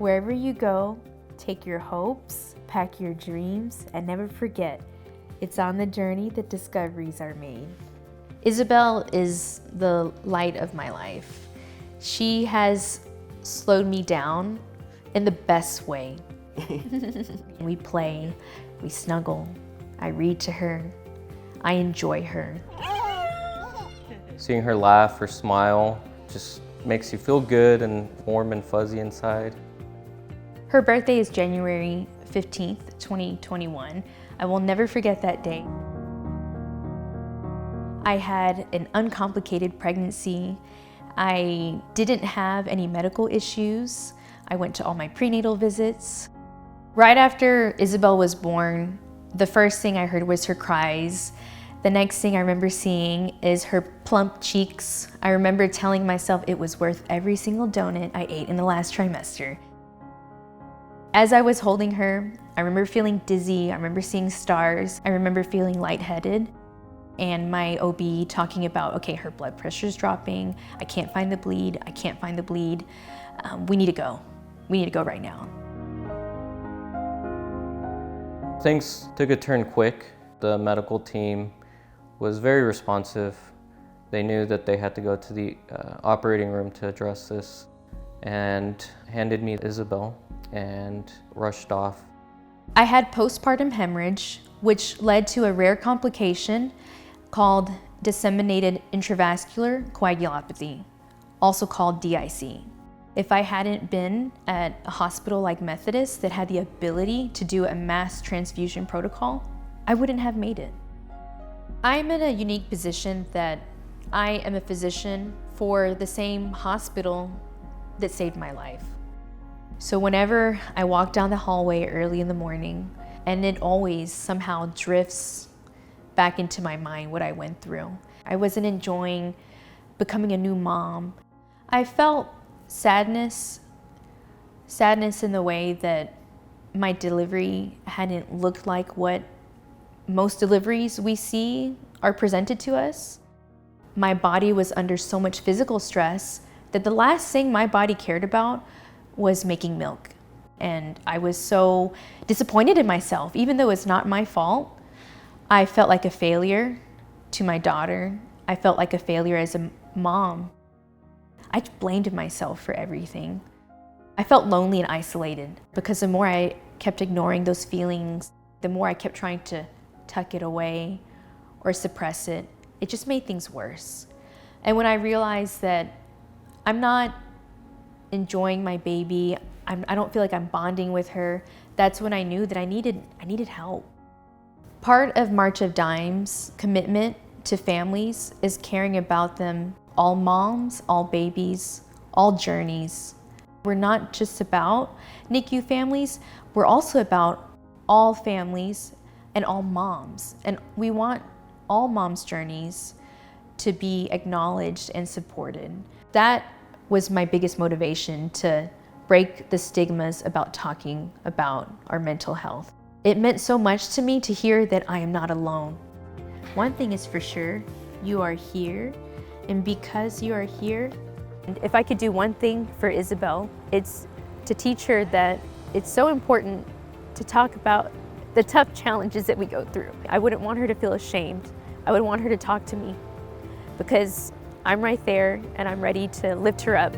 Wherever you go, take your hopes, pack your dreams, and never forget, it's on the journey that discoveries are made. Isabel is the light of my life. She has slowed me down in the best way. We play, we snuggle, I read to her, I enjoy her. Seeing her laugh or smile just makes you feel good and warm and fuzzy inside. Her birthday is January 15th, 2021. I will never forget that day. I had an uncomplicated pregnancy. I didn't have any medical issues. I went to all my prenatal visits. Right after Isabel was born, the first thing I heard was her cries. The next thing I remember seeing is her plump cheeks. I remember telling myself it was worth every single donut I ate in the last trimester. As I was holding her, I remember feeling dizzy, I remember seeing stars, I remember feeling lightheaded, and my OB talking about, okay, her blood pressure's dropping, I can't find the bleed, I can't find the bleed, we need to go right now. Things took a turn quick. The medical team was very responsive. They knew that they had to go to the operating room to address this and handed me Isabel and rushed off. I had postpartum hemorrhage, which led to a rare complication called disseminated intravascular coagulopathy, also called DIC. If I hadn't been at a hospital like Methodist that had the ability to do a mass transfusion protocol, I wouldn't have made it. I'm in a unique position that I am a physician for the same hospital that saved my life. So whenever I walk down the hallway early in the morning, and it always somehow drifts back into my mind what I went through. I wasn't enjoying becoming a new mom. I felt sadness in the way that my delivery hadn't looked like what most deliveries we see are presented to us. My body was under so much physical stress that the last thing my body cared about was making milk. And I was so disappointed in myself, even though it's not my fault. I felt like a failure to my daughter. I felt like a failure as a mom. I blamed myself for everything. I felt lonely and isolated because the more I kept ignoring those feelings, the more I kept trying to tuck it away or suppress it, it just made things worse. And when I realized that I'm not enjoying my baby, I don't feel like I'm bonding with her, that's when I knew that I needed help. Part of March of Dimes' commitment to families is caring about them, all moms, all babies, all journeys. We're not just about NICU families, we're also about all families and all moms. And we want all moms' journeys to be acknowledged and supported. That was my biggest motivation to break the stigmas about talking about our mental health. It meant so much to me to hear that I am not alone. One thing is for sure, you are here, and because you are here, and if I could do one thing for Isabel, it's to teach her that it's so important to talk about the tough challenges that we go through. I wouldn't want her to feel ashamed. I would want her to talk to me because I'm right there and I'm ready to lift her up